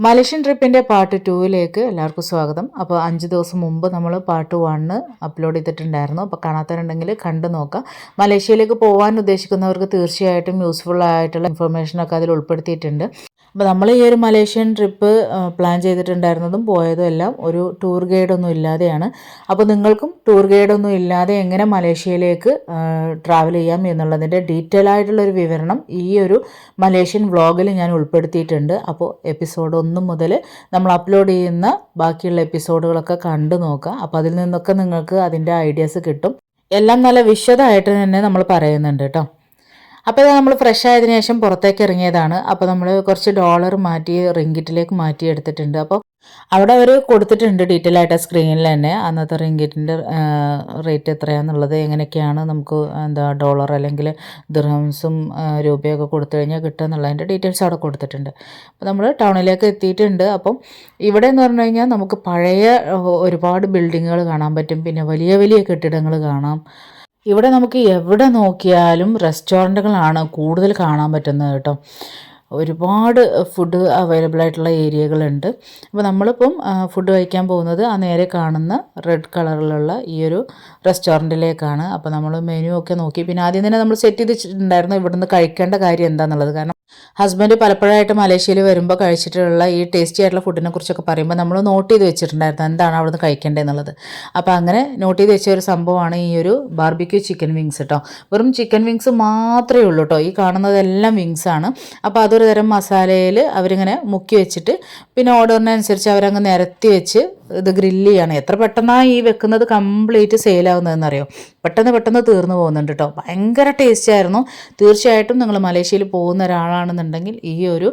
Malaysian ട്രിപ്പിൻ്റെ part 2ലേക്ക് എല്ലാവർക്കും സ്വാഗതം. അപ്പോൾ 5 ദിവസം മുമ്പ് നമ്മൾ പാർട്ട് 1 അപ്ലോഡ് ചെയ്തിട്ടുണ്ടായിരുന്നു. അപ്പോൾ കാണാത്തവരുണ്ടെങ്കിൽ കണ്ടു നോക്കാം. മലേഷ്യയിലേക്ക് പോകാൻ ഉദ്ദേശിക്കുന്നവർക്ക് തീർച്ചയായിട്ടും യൂസ്ഫുൾ ആയിട്ടുള്ള ഇൻഫർമേഷനൊക്കെ അതിൽ ഉൾപ്പെടുത്തിയിട്ടുണ്ട്. അപ്പോൾ നമ്മൾ ഈ ഒരു മലേഷ്യൻ ട്രിപ്പ് പ്ലാൻ ചെയ്തിട്ടുണ്ടായിരുന്നതും പോയതും എല്ലാം ഒരു ടൂർ ഗൈഡൊന്നും ഇല്ലാതെയാണ്. അപ്പോൾ നിങ്ങൾക്കും ടൂർ ഗൈഡൊന്നും ഇല്ലാതെ എങ്ങനെ മലേഷ്യയിലേക്ക് ട്രാവൽ ചെയ്യാം എന്നുള്ളതിൻ്റെ ഡീറ്റെയിൽ ആയിട്ടുള്ളൊരു വിവരണം ഈ ഒരു മലേഷ്യൻ വ്ളോഗിൽ ഞാൻ ഉൾപ്പെടുത്തിയിട്ടുണ്ട്. അപ്പോൾ എപ്പിസോഡ് 1 മുതൽ നമ്മൾ അപ്ലോഡ് ചെയ്യുന്ന ബാക്കിയുള്ള എപ്പിസോഡുകളൊക്കെ കണ്ടു നോക്കുക. അപ്പോൾ അതിൽ നിന്നൊക്കെ നിങ്ങൾക്ക് അതിൻ്റെ ഐഡിയാസ് കിട്ടും. എല്ലാം നല്ല വിശദമായിട്ട് തന്നെ നമ്മൾ പറയുന്നുണ്ട് കേട്ടോ. അപ്പോൾ ഇത് നമ്മൾ ഫ്രഷ് ആയതിനു ശേഷം പുറത്തേക്ക് ഇറങ്ങിയതാണ്. അപ്പോൾ നമ്മൾ കുറച്ച് ഡോളർ മാറ്റി റിങ്കിറ്റിലേക്ക് മാറ്റി എടുത്തിട്ടുണ്ട്. അപ്പോൾ അവിടെ അവർ കൊടുത്തിട്ടുണ്ട് ഡീറ്റെയിൽ ആയിട്ട് സ്ക്രീനിൽ തന്നെ അന്നത്തെ റിങ്കിറ്റിൻ്റെ റേറ്റ് എത്രയാണെന്നുള്ളത്, എങ്ങനെയൊക്കെയാണ് നമുക്ക് ഡോളർ അല്ലെങ്കിൽ ദിർഹംസും രൂപയൊക്കെ കൊടുത്തു കഴിഞ്ഞാൽ കിട്ടുക എന്നുള്ളതിൻ്റെ ഡീറ്റെയിൽസ് അവിടെ കൊടുത്തിട്ടുണ്ട്. അപ്പോൾ നമ്മൾ ടൗണിലേക്ക് എത്തിയിട്ടുണ്ട്. അപ്പം ഇവിടെ എന്ന് പറഞ്ഞു കഴിഞ്ഞാൽ നമുക്ക് പഴയ ഒരുപാട് ബിൽഡിങ്ങുകൾ കാണാൻ പറ്റും, പിന്നെ വലിയ വലിയ കെട്ടിടങ്ങൾ കാണാം. ഇവിടെ നമുക്ക് എവിടെ നോക്കിയാലും റെസ്റ്റോറൻറ്റുകളാണ് കൂടുതൽ കാണാൻ പറ്റുന്നത് കേട്ടോ. ഒരുപാട് ഫുഡ് അവൈലബിൾ ആയിട്ടുള്ള ഏരിയകളുണ്ട്. അപ്പോൾ നമ്മളിപ്പം ഫുഡ് കഴിക്കാൻ പോകുന്നത് ആ നേരെ കാണുന്ന റെഡ് കളറിലുള്ള ഈ ഒരു റെസ്റ്റോറൻറ്റിലേക്കാണ്. അപ്പോൾ നമ്മൾ മെനു ഒക്കെ നോക്കി, പിന്നെ ആദ്യം തന്നെ നമ്മൾ സെറ്റ് ചെയ്തിട്ടുണ്ടായിരുന്നു ഇവിടുന്ന് കഴിക്കേണ്ട കാര്യം എന്താണെന്നുള്ളത്. കാരണം ഹസ്ബൻഡ് പലപ്പോഴായിട്ട് മലേഷ്യയിൽ വരുമ്പോൾ കഴിച്ചിട്ടുള്ള ഈ ടേസ്റ്റി ആയിട്ടുള്ള ഫുഡിനെ കുറിച്ചൊക്കെ പറയുമ്പോൾ നമ്മൾ നോട്ട് ചെയ്ത് വെച്ചിട്ടുണ്ടായിരുന്നു എന്താണ് അവിടുന്ന് കഴിക്കേണ്ടതെന്നുള്ളത്. അപ്പോൾ അങ്ങനെ നോട്ട് ചെയ്ത് വെച്ച ഒരു സംഭവമാണ് ഈ ഒരു ബാർബിക്യൂ ചിക്കൻ വിങ്സ് കേട്ടോ. വെറും ചിക്കൻ വിങ്സ് മാത്രമേ ഉള്ളൂ കേട്ടോ. ഈ കാണുന്നതെല്ലാം വിങ്സ് ആണ്. അപ്പോൾ അതൊരു തരം മസാലയിൽ അവരിങ്ങനെ മുക്കി വെച്ചിട്ട് പിന്നെ ഓർഡറിനനുസരിച്ച് അവരങ്ങ് നിരത്തി വെച്ച് ഇത് ഗ്രില്ല് ചെയ്യാണ്. എത്ര പെട്ടെന്നാണ് ഈ വെക്കുന്നത് കംപ്ലീറ്റ് സെയിലാവുന്നതെന്നറിയോ. പെട്ടെന്ന് തീർന്നു പോകുന്നുണ്ട് കേട്ടോ. ഭയങ്കര ടേസ്റ്റ് ആയിരുന്നു. തീർച്ചയായിട്ടും നിങ്ങൾ മലേഷ്യയിൽ പോകുന്ന ഒരാളാണെന്നുണ്ടെങ്കിൽ ഈ ഒരു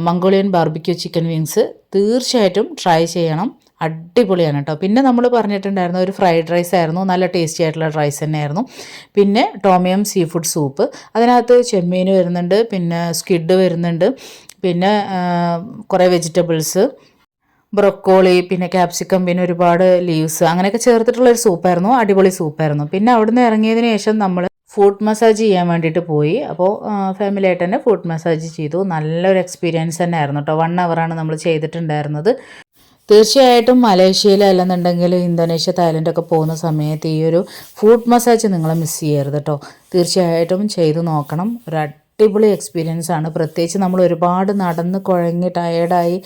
മംഗോളിയൻ ബാർബിക്യൂ ചിക്കൻ വിങ്സ് തീർച്ചയായിട്ടും ട്രൈ ചെയ്യണം. അടിപൊളിയാണ് കേട്ടോ. പിന്നെ നമ്മൾ പറഞ്ഞിട്ടുണ്ടായിരുന്നു ഒരു ഫ്രൈഡ് റൈസ് ആയിരുന്നു, നല്ല ടേസ്റ്റി ആയിട്ടുള്ള റൈസ് തന്നെയായിരുന്നു. പിന്നെ ടോമിയം സീ ഫുഡ് സൂപ്പ്, അതിനകത്ത് ചെമ്മീൻ വരുന്നുണ്ട്, പിന്നെ സ്ക്വിഡ് വരുന്നുണ്ട്, പിന്നെ കുറേ വെജിറ്റബിൾസ്, ബ്രൊക്കോളി, പിന്നെ ക്യാപ്സിക്കം, പിന്നെ ഒരുപാട് ലീവ്സ് അങ്ങനെയൊക്കെ ചേർത്തിട്ടുള്ളൊരു സൂപ്പായിരുന്നു. അടിപൊളി സൂപ്പായിരുന്നു. പിന്നെ അവിടുന്ന് ഇറങ്ങിയതിന് ശേഷം നമ്മൾ ഫുഡ് മസാജ് ചെയ്യാൻ വേണ്ടിയിട്ട് പോയി. അപ്പോൾ ഫാമിലി ആയിട്ട് തന്നെ ഫുഡ് മസാജ് ചെയ്തു. നല്ലൊരു എക്സ്പീരിയൻസ് തന്നെ ആയിരുന്നു കേട്ടോ. 1 ഹവറാണ് നമ്മൾ ചെയ്തിട്ടുണ്ടായിരുന്നത്. തീർച്ചയായിട്ടും മലേഷ്യയിൽ അല്ലെന്നുണ്ടെങ്കിൽ ഇന്തോനേഷ്യ, തായ്ലൻഡൊക്കെ പോകുന്ന സമയത്ത് ഈ ഒരു ഫുഡ് മസാജ് നിങ്ങൾ മിസ് ചെയ്യരുത് കേട്ടോ. തീർച്ചയായിട്ടും ചെയ്തു നോക്കണം. ഒരു അടിപൊളി എക്സ്പീരിയൻസ് ആണ്. പ്രത്യേകിച്ച് നമ്മൾ ഒരുപാട് നടന്ന് കുഴങ്ങി ടയേർഡായി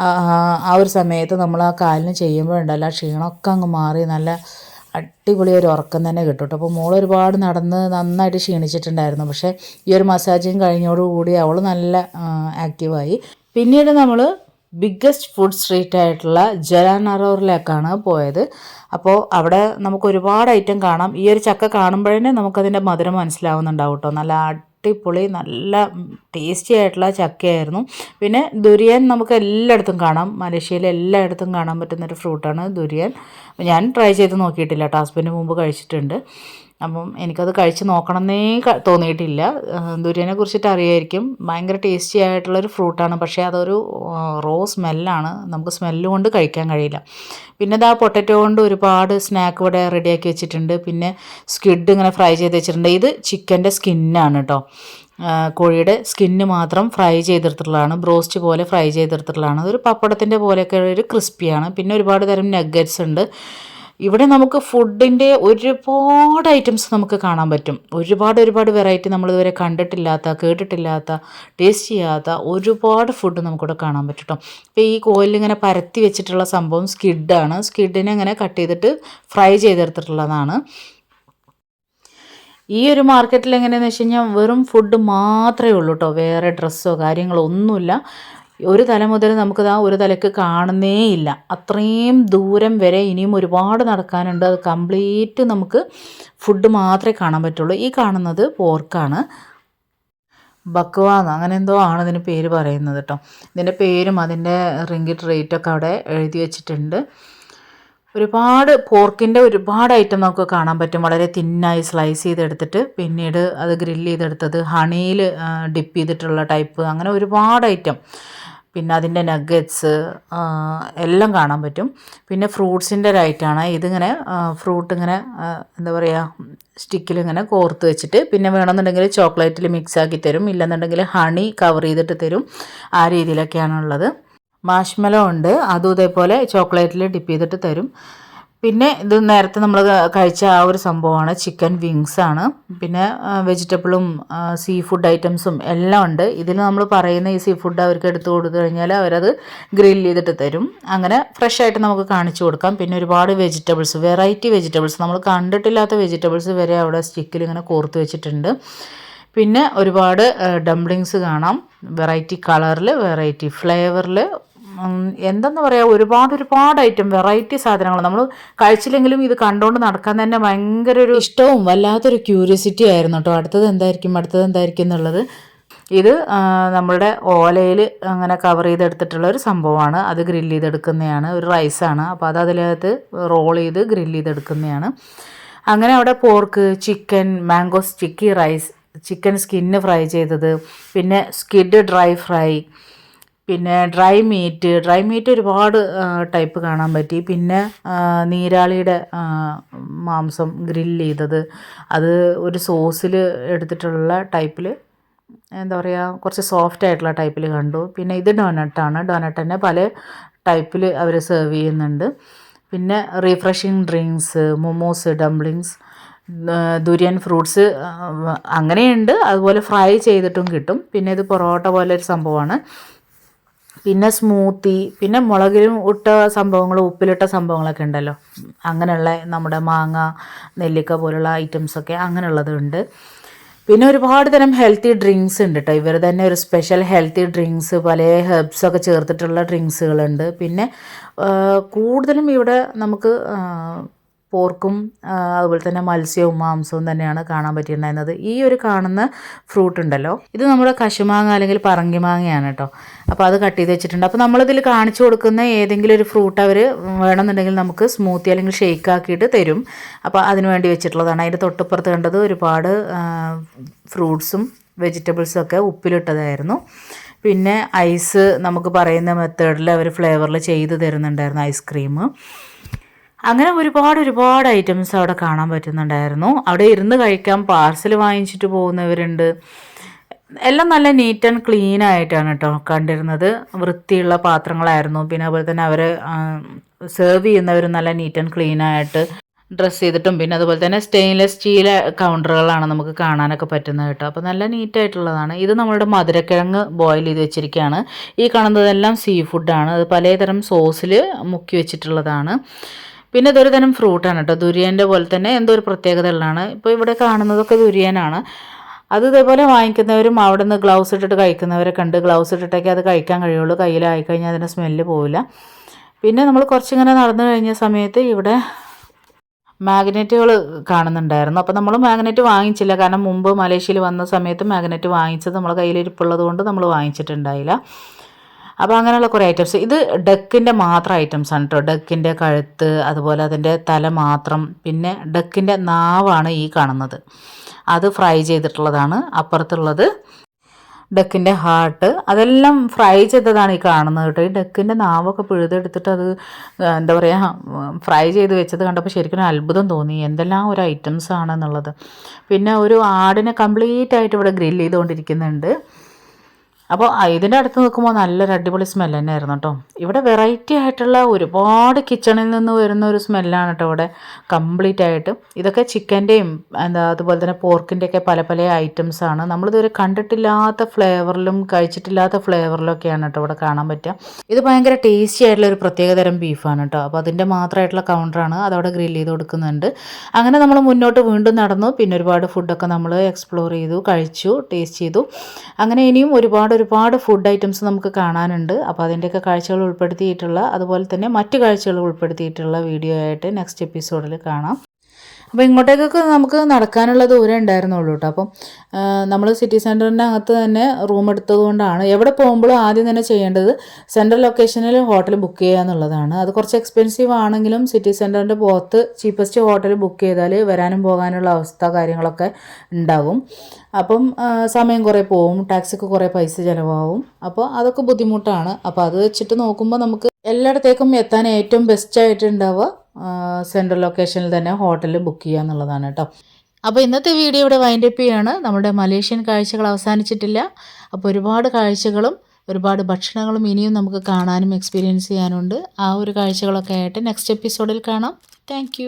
ആ ഒരു സമയത്ത് നമ്മൾ ആ കാലിന് ചെയ്യുമ്പോഴുണ്ടല്ലോ ആ ക്ഷീണമൊക്കെ അങ്ങ് മാറി നല്ല അടിപൊളി ഒരു ഉറക്കം തന്നെ കിട്ടും കേട്ടോ. അപ്പോൾ മോൾ ഒരുപാട് നടന്ന് നന്നായിട്ട് ക്ഷീണിച്ചിട്ടുണ്ടായിരുന്നു. പക്ഷേ ഈ ഒരു മസാജിങ് കഴിഞ്ഞോടുകൂടി അവൾ നല്ല ആക്റ്റീവായി. പിന്നീട് നമ്മൾ ബിഗ്ഗസ്റ്റ് ഫുഡ് സ്ട്രീറ്റ് ആയിട്ടുള്ള ജലാനറോറിലേക്കാണ് പോയത്. അപ്പോൾ അവിടെ നമുക്ക് ഒരുപാട് ഐറ്റം കാണാം. ഈ ഒരു ചക്ക കാണുമ്പോഴേ നമുക്കതിൻ്റെ മധുരം മനസ്സിലാവുന്നുണ്ടാവും കേട്ടോ. നല്ല അടിപൊളി നല്ല ടേസ്റ്റി ആയിട്ടുള്ള ചക്കയായിരുന്നു. പിന്നെ ദുരിയൻ നമുക്ക് എല്ലായിടത്തും കാണാം. മലേഷ്യയിൽ എല്ലായിടത്തും കാണാൻ പറ്റുന്നൊരു ഫ്രൂട്ടാണ് ദുരിയൻ. ഞാൻ ട്രൈ ചെയ്ത് നോക്കിയിട്ടില്ല കേട്ടോ. ഹസ്ബൻഡ് മുമ്പ് കഴിച്ചിട്ടുണ്ട്. അപ്പം എനിക്കത് കഴിച്ച് നോക്കണമെന്നേ തോന്നിയിട്ടില്ല. ദുരിയനെ കുറിച്ചിട്ട് അറിയായിരിക്കും. ഭയങ്കര ടേസ്റ്റി ആയിട്ടുള്ളൊരു ഫ്രൂട്ടാണ്. പക്ഷേ അതൊരു റോ സ്മെല്ലാണ്. നമുക്ക് സ്മെല്ല് കൊണ്ട് കഴിക്കാൻ കഴിയില്ല. പിന്നെ ഇതാ പൊട്ടറ്റോ കൊണ്ട് ഒരുപാട് സ്നാക്ക് ഇവിടെ റെഡിയാക്കി വെച്ചിട്ടുണ്ട്. പിന്നെ സ്ക്വിഡ് ഇങ്ങനെ ഫ്രൈ ചെയ്ത് വെച്ചിട്ടുണ്ട്. ഇത് ചിക്കൻ്റെ സ്കിന്നാണ് കേട്ടോ. കോഴിയുടെ സ്കിന്ന് മാത്രം ഫ്രൈ ചെയ്തെടുത്തിട്ടുള്ളതാണ്. ബ്രോസ്റ്റ് പോലെ ഫ്രൈ ചെയ്തെടുത്തിട്ടുള്ളതാണ്. അതൊരു പപ്പടത്തിൻ്റെ പോലെയൊക്കെ ഒരു ക്രിസ്പിയാണ്. പിന്നെ ഒരുപാട് തരം നഗ്ഗറ്റ്സ് ഉണ്ട്. ഇവിടെ നമുക്ക് ഫുഡിൻ്റെ ഒരുപാട് ഐറ്റംസ് നമുക്ക് കാണാൻ പറ്റും. ഒരുപാട് വെറൈറ്റി നമ്മളിതുവരെ കണ്ടിട്ടില്ലാത്ത, കേട്ടിട്ടില്ലാത്ത, ടേസ്റ്റ് ചെയ്യാത്ത ഒരുപാട് ഫുഡ് നമുക്കിവിടെ കാണാൻ പറ്റും കേട്ടോ. ഇപ്പോൾ ഈ കോയിലിങ്ങനെ പരത്തി വെച്ചിട്ടുള്ള സംഭവം സ്ക്വിഡാണ്. സ്ക്വിഡിനെ ഇങ്ങനെ കട്ട് ചെയ്തിട്ട് ഫ്രൈ ചെയ്തെടുത്തിട്ടുള്ളതാണ്. ഈ ഒരു മാർക്കറ്റിൽ എങ്ങനെയാണെന്ന് വെച്ച് കഴിഞ്ഞാൽ വെറും ഫുഡ് മാത്രമേ ഉള്ളൂ കേട്ടോ. വേറെ ഡ്രസ്സോ കാര്യങ്ങളോ ഒന്നുമില്ല. ഒരു തല മുതൽ നമുക്കിതാ ഒരു തലയ്ക്ക് കാണുന്നേ ഇല്ല. അത്രയും ദൂരം വരെ ഇനിയും ഒരുപാട് നടക്കാനുണ്ട്. അത് കംപ്ലീറ്റ് നമുക്ക് ഫുഡ് മാത്രമേ കാണാൻ പറ്റുള്ളൂ. ഈ കാണുന്നത് പോർക്കാണ്, ബക്വാന്ന് അങ്ങനെ എന്തോ ആണ് ഇതിന് പേര് പറയുന്നത് കേട്ടോ. ഇതിൻ്റെ പേരും അതിൻ്റെ റിങ്കിറ്റ് റേറ്റൊക്കെ അവിടെ എഴുതി വെച്ചിട്ടുണ്ട്. ഒരുപാട് പോർക്കിൻ്റെ ഒരുപാട് ഐറ്റം നമുക്ക് കാണാൻ പറ്റും. വളരെ തിന്നായി സ്ലൈസ് ചെയ്തെടുത്തിട്ട് പിന്നീട് അത് ഗ്രില്ല് ചെയ്തെടുത്തത്, ഹണിയിൽ ഡിപ്പ് ചെയ്തിട്ടുള്ള ടൈപ്പ്, അങ്ങനെ ഒരുപാട് ഐറ്റം. പിന്നെ അതിൻ്റെ നഗ്ഗറ്റ്സ് എല്ലാം കാണാൻ പറ്റും. പിന്നെ ഫ്രൂട്ട്സിൻ്റെ ഒരു ഐറ്റമാണ് ഇതിങ്ങനെ. ഫ്രൂട്ട് ഇങ്ങനെ എന്താ പറയുക, സ്റ്റിക്കിൽ ഇങ്ങനെ കോർത്ത് വെച്ചിട്ട്, പിന്നെ വേണമെന്നുണ്ടെങ്കിൽ ചോക്ലേറ്റിൽ മിക്സ് ആക്കി തരും, ഇല്ലെന്നുണ്ടെങ്കിൽ ഹണി കവർ ചെയ്തിട്ട് തരും. ആ രീതിയിലൊക്കെയാണുള്ളത്. മാഷ്മെലോ ഉണ്ട്, അതും ഇതേപോലെ ചോക്ലേറ്റിൽ ഡിപ്പ് ചെയ്തിട്ട് തരും. പിന്നെ ഇത് നേരത്തെ നമ്മൾ കഴിച്ച ആ ഒരു സംഭവമാണ്, ചിക്കൻ വിങ്സ് ആണ്. പിന്നെ വെജിറ്റബിളും സീ ഫുഡ് ഐറ്റംസും എല്ലാം ഉണ്ട്. ഇതിൽ നമ്മൾ പറയുന്ന ഈ സീ ഫുഡ് അവർക്ക് എടുത്തു കൊടുത്തു കഴിഞ്ഞാൽ അവരത് ഗ്രില്ല് ചെയ്തിട്ട് തരും. അങ്ങനെ ഫ്രഷ് ആയിട്ട് നമുക്ക് കാണിച്ചു കൊടുക്കാം. പിന്നെ ഒരുപാട് വെജിറ്റബിൾസ്, വെറൈറ്റി വെജിറ്റബിൾസ്, നമ്മൾ കണ്ടിട്ടില്ലാത്ത വെജിറ്റബിൾസ് വരെ അവിടെ സ്റ്റിക്കിൽ ഇങ്ങനെ കോർത്ത് വെച്ചിട്ടുണ്ട്. പിന്നെ ഒരുപാട് ഡംപ്ലിങ്സ് കാണാം, വെറൈറ്റി കളറിൽ, വെറൈറ്റി ഫ്ലേവറിൽ, എന്തെന്ന് പറയുക, ഒരുപാട് ഐറ്റം വെറൈറ്റി സാധനങ്ങൾ. നമ്മൾ കഴിച്ചില്ലെങ്കിലും ഇത് കണ്ടുകൊണ്ട് നടക്കാൻ തന്നെ ഭയങ്കര ഒരു ഇഷ്ടവും വല്ലാത്തൊരു ക്യൂരിയോസിറ്റി ആയിരുന്നു കേട്ടോ. അടുത്തത് എന്തായിരിക്കും എന്നുള്ളത്. ഇത് നമ്മളുടെ ഓലയിൽ അങ്ങനെ കവർ ചെയ്തെടുത്തിട്ടുള്ള ഒരു സംഭവമാണ്. അത് ഗ്രില്ല് ചെയ്തെടുക്കുന്നതാണ്. ഒരു റൈസാണ്, അപ്പോൾ അത് അതിനകത്ത് റോൾ ചെയ്ത് ഗ്രില്ല് ചെയ്തെടുക്കുന്നതാണ്. അങ്ങനെ അവിടെ pork, chicken, mango sticky rice, chicken skin fry ചെയ്തത്, പിന്നെ സ്കിഡ് ഡ്രൈ ഫ്രൈ, പിന്നെ ഡ്രൈ മീറ്റ് ഒരുപാട് ടൈപ്പ് കാണാൻ പറ്റി. പിന്നെ നീരാളിയുടെ മാംസം ഗ്രില്ല് ചെയ്തത്, അത് ഒരു സോസിൽ എടുത്തിട്ടുള്ള ടൈപ്പിൽ, എന്താ പറയുക, കുറച്ച് സോഫ്റ്റ് ആയിട്ടുള്ള ടൈപ്പിൽ കണ്ടു. പിന്നെ ഇത് ഡോനട്ട് തന്നെ പല ടൈപ്പിൽ അവർ സെർവ് ചെയ്യുന്നുണ്ട്. പിന്നെ refreshing drinks, momos, dumplings, durian fruits അങ്ങനെയുണ്ട്. അതുപോലെ ഫ്രൈ ചെയ്തിട്ടും കിട്ടും. പിന്നെ ഇത് പൊറോട്ട പോലെ ഒരു സംഭവമാണ്. പിന്നെ സ്മൂത്തി, പിന്നെ മുളകിലും ഇട്ട സംഭവങ്ങൾ, ഉപ്പിലിട്ട സംഭവങ്ങളൊക്കെ ഉണ്ടല്ലോ, അങ്ങനെയുള്ള നമ്മുടെ മാങ്ങ, നെല്ലിക്ക പോലുള്ള ഐറ്റംസൊക്കെ അങ്ങനെയുള്ളതുണ്ട്. പിന്നെ ഒരുപാട് തരം ഹെൽത്തി ഡ്രിങ്ക്സ് ഉണ്ട് കേട്ടോ. ഇവർ തന്നെ ഒരു സ്പെഷ്യൽ ഹെൽത്തി ഡ്രിങ്ക്സ്, പല ഹെർബ്സൊക്കെ ചേർത്തിട്ടുള്ള ഡ്രിങ്ക്സുകളുണ്ട്. പിന്നെ കൂടുതലും ഇവിടെ നമുക്ക് പോർക്കും അതുപോലെ തന്നെ മത്സ്യവും മാംസവും തന്നെയാണ് കാണാൻ പറ്റിയിട്ടുണ്ടായിരുന്നത്. ഈ ഒരു കാണുന്ന ഫ്രൂട്ട് ഉണ്ടല്ലോ, ഇത് നമ്മുടെ കശുമാങ്ങ അല്ലെങ്കിൽ പറങ്കിമാങ്ങയാണ് കേട്ടോ. അപ്പോൾ അത് കട്ട് ചെയ്ത് വെച്ചിട്ടുണ്ട്. അപ്പോൾ നമ്മളിതിൽ കാണിച്ചു കൊടുക്കുന്ന ഏതെങ്കിലും ഒരു ഫ്രൂട്ട് അവർ വേണമെന്നുണ്ടെങ്കിൽ നമുക്ക് സ്മൂത്തി അല്ലെങ്കിൽ ഷെയ്ക്ക് ആക്കിയിട്ട് തരും. അപ്പോൾ അതിന് വേണ്ടി വെച്ചിട്ടുള്ളതാണ്. അതിൻ്റെ തൊട്ടിപ്പുറത്ത് കണ്ടത് ഒരുപാട് ഫ്രൂട്ട്സും വെജിറ്റബിൾസും ഒക്കെ ഉപ്പിലിട്ടതായിരുന്നു. പിന്നെ ഐസ് നമുക്ക് പറയുന്ന മെത്തേഡിൽ അവർ ഫ്ലേവറിൽ ചെയ്ത് തരുന്നുണ്ടായിരുന്നു, ഐസ്ക്രീം. അങ്ങനെ ഒരുപാട് ഐറ്റംസ് അവിടെ കാണാൻ പറ്റുന്നുണ്ടായിരുന്നു. അവിടെ ഇരുന്ന് കഴിക്കാൻ പാർസൽ വാങ്ങിച്ചിട്ട് പോകുന്നവരുണ്ട്. എല്ലാം നല്ല നീറ്റ് ആൻഡ് ക്ലീൻ ആയിട്ടാണ് കേട്ടോ കണ്ടിരുന്നത്. വൃത്തിയുള്ള പാത്രങ്ങളായിരുന്നു. പിന്നെ അതുപോലെ തന്നെ അവർ സെർവ് ചെയ്യുന്നവർ നല്ല നീറ്റ് ആൻഡ് ക്ലീൻ ആയിട്ട് ഡ്രസ്സ് ചെയ്തിട്ടും, പിന്നെ അതുപോലെ തന്നെ സ്റ്റെയിൻലെസ് സ്റ്റീൽ കൗണ്ടറുകളാണ് നമുക്ക് കാണാനൊക്കെ പറ്റുന്നത് കേട്ടോ. അപ്പോൾ നല്ല നീറ്റായിട്ടുള്ളതാണ്. ഇത് നമ്മളുടെ മധുരക്കിഴങ്ങ് ബോയിൽ ചെയ്ത് വെച്ചിരിക്കുകയാണ്. ഈ കാണുന്നതെല്ലാം സീ ഫുഡാണ്. അത് പലതരം സോസിൽ മുക്കി വെച്ചിട്ടുള്ളതാണ്. പിന്നെ ഇതൊരു തരം ഫ്രൂട്ടാണ് കേട്ടോ, ദുരിയൻ്റെ പോലെ തന്നെ എന്തോ ഒരു പ്രത്യേകത ഉള്ളതാണ്. ഇപ്പോൾ ഇവിടെ കാണുന്നതൊക്കെ ദുരിയനാണ്. അത് ഇതേപോലെ വാങ്ങിക്കുന്നവരും അവിടെ നിന്ന് ഗ്ലൗസ് ഇട്ടിട്ട് കഴിക്കുന്നവരൊക്കെ ഉണ്ട്. ഗ്ലൗസ് ഇട്ടിട്ടൊക്കെ അത് കഴിക്കാൻ കഴിയുള്ളൂ, കയ്യിലായിക്കഴിഞ്ഞാൽ അതിൻ്റെ സ്മെല്ല് പോവില്ല. പിന്നെ നമ്മൾ കുറച്ചിങ്ങനെ നടന്നു കഴിഞ്ഞ സമയത്ത് ഇവിടെ മാഗ്നറ്റുകൾ കാണുന്നുണ്ടായിരുന്നു. അപ്പോൾ നമ്മൾ മാഗ്നറ്റ് വാങ്ങിച്ചില്ല, കാരണം മുമ്പ് മലേഷ്യയിൽ വന്ന സമയത്ത് മാഗ്നറ്റ് വാങ്ങിച്ചത് നമ്മളെ കയ്യിലിരിപ്പുള്ളത് കൊണ്ട് നമ്മൾ വാങ്ങിച്ചിട്ടുണ്ടായില്ല. അപ്പോൾ അങ്ങനെയുള്ള കുറേ ഐറ്റംസ്. ഇത് ഡക്കിൻ്റെ മാത്രം ഐറ്റംസ് ആണ് കേട്ടോ. ഡക്കിൻ്റെ കഴുത്ത്, അതുപോലെ അതിൻ്റെ തല മാത്രം, പിന്നെ ഡക്കിൻ്റെ നാവാണ് ഈ കാണുന്നത്, അത് ഫ്രൈ ചെയ്തിട്ടുള്ളതാണ്. അപ്പുറത്തുള്ളത് ഡക്കിൻ്റെ ഹാർട്ട്, അതെല്ലാം ഫ്രൈ ചെയ്തതാണ് ഈ കാണുന്നത് കേട്ടോ. ഈ ഡക്കിൻ്റെ നാവൊക്കെ പിഴുതെടുത്തിട്ട് അത് എന്താ പറയുക, ഫ്രൈ ചെയ്ത് വെച്ചത് കണ്ടപ്പോൾ ശരിക്കും അത്ഭുതം തോന്നി, എന്തെല്ലാം ഒരു ഐറ്റംസ് ആണെന്നുള്ളത്. പിന്നെ ഒരു ആടിനെ കംപ്ലീറ്റ് ആയിട്ട് ഇവിടെ ഗ്രില്ല് ചെയ്തുകൊണ്ടിരിക്കുന്നുണ്ട്. അപ്പോൾ ഇതിൻ്റെ അടുത്ത് നിൽക്കുമ്പോൾ നല്ലൊരു അടിപൊളി സ്മെല്ല് തന്നെയായിരുന്നു കേട്ടോ. ഇവിടെ വെറൈറ്റി ആയിട്ടുള്ള ഒരുപാട് കിച്ചണിൽ നിന്ന് വരുന്ന ഒരു സ്മെല്ലാണ് കേട്ടോ ഇവിടെ കംപ്ലീറ്റ് ആയിട്ട്. ഇതൊക്കെ ചിക്കൻ്റെയും അതുപോലെ തന്നെ പോർക്കിൻ്റെയൊക്കെ പല ഐറ്റംസാണ്. നമ്മളിതുവരെ കണ്ടിട്ടില്ലാത്ത ഫ്ലേവറിലും കഴിച്ചിട്ടില്ലാത്ത ഫ്ലേവറിലൊക്കെയാണ് കേട്ടോ ഇവിടെ കാണാൻ പറ്റുക. ഇത് ഭയങ്കര ടേസ്റ്റി ആയിട്ടുള്ള ഒരു പ്രത്യേകതരം ബീഫാണ് കേട്ടോ. അപ്പോൾ അതിൻ്റെ മാത്രമായിട്ടുള്ള കൗണ്ടറാണ്, അതവിടെ ഗ്രില്ല് ചെയ്ത് കൊടുക്കുന്നുണ്ട്. അങ്ങനെ നമ്മൾ മുന്നോട്ട് വീണ്ടും നടന്നു. പിന്നെ ഒരുപാട് ഫുഡൊക്കെ നമ്മൾ എക്സ്പ്ലോർ ചെയ്തു, കഴിച്ചു, ടേസ്റ്റ് ചെയ്തു. അങ്ങനെ ഇനിയും ഒരുപാട് ഫുഡ് ഐറ്റംസ് നമുക്ക് കാണാനുണ്ട്. അപ്പോൾ അതിൻ്റെയൊക്കെ കാഴ്ചകൾ ഉൾപ്പെടുത്തിയിട്ടുള്ള, അതുപോലെ തന്നെ മറ്റു കാഴ്ചകൾ ഉൾപ്പെടുത്തിയിട്ടുള്ള വീഡിയോ ആയിട്ട് നെക്സ്റ്റ് എപ്പിസോഡിൽ കാണാം. അപ്പോൾ ഇങ്ങോട്ടേക്കൊക്കെ നമുക്ക് നടക്കാനുള്ള ദൂരം ഉണ്ടായിരുന്നുള്ളൂ കേട്ടോ. അപ്പം നമ്മൾ സിറ്റി സെൻറ്ററിൻ്റെ അകത്ത് തന്നെ റൂം എടുത്തത് കൊണ്ടാണ്, എവിടെ പോകുമ്പോഴും ആദ്യം തന്നെ ചെയ്യേണ്ടത് സെൻട്രൽ ലൊക്കേഷനിൽ ഹോട്ടൽ ബുക്ക് ചെയ്യുക എന്നുള്ളതാണ്. അത് കുറച്ച് എക്സ്പെൻസീവ് ആണെങ്കിലും സിറ്റി സെൻറ്ററിൻ്റെ പുറത്ത് ചീപ്പസ്റ്റ് ഹോട്ടൽ ബുക്ക് ചെയ്താൽ വരാനും പോകാനുള്ള അവസ്ഥ കാര്യങ്ങളൊക്കെ ഉണ്ടാകും. അപ്പം സമയം കുറേ പോവും, ടാക്സിക്ക് കുറേ പൈസ ചിലവാകും. അപ്പോൾ അതൊക്കെ ബുദ്ധിമുട്ടാണ്. അപ്പോൾ അത് വെച്ചിട്ട് നോക്കുമ്പോൾ നമുക്ക് എല്ലായിടത്തേക്കും എത്താൻ ഏറ്റവും ബെസ്റ്റായിട്ട് ഉണ്ടാവുക സെൻട്രൽ ലൊക്കേഷനിൽ തന്നെ ഹോട്ടലിൽ ബുക്ക് ചെയ്യുക എന്നുള്ളതാണ് കേട്ടോ. അപ്പോൾ ഇന്നത്തെ വീഡിയോ ഇവിടെ വൈൻഡപ്പ് ചെയ്യുകയാണ്. നമ്മുടെ മലേഷ്യൻ കാഴ്ചകൾ അവസാനിച്ചിട്ടില്ല. അപ്പോൾ ഒരുപാട് കാഴ്ചകളും ഒരുപാട് ഭക്ഷണങ്ങളും ഇനിയും നമുക്ക് കാണാനും എക്സ്പീരിയൻസ് ചെയ്യാനുണ്ട്. ആ ഒരു കാഴ്ചകളൊക്കെ ആയിട്ട് നെക്സ്റ്റ് എപ്പിസോഡിൽ കാണാം. താങ്ക്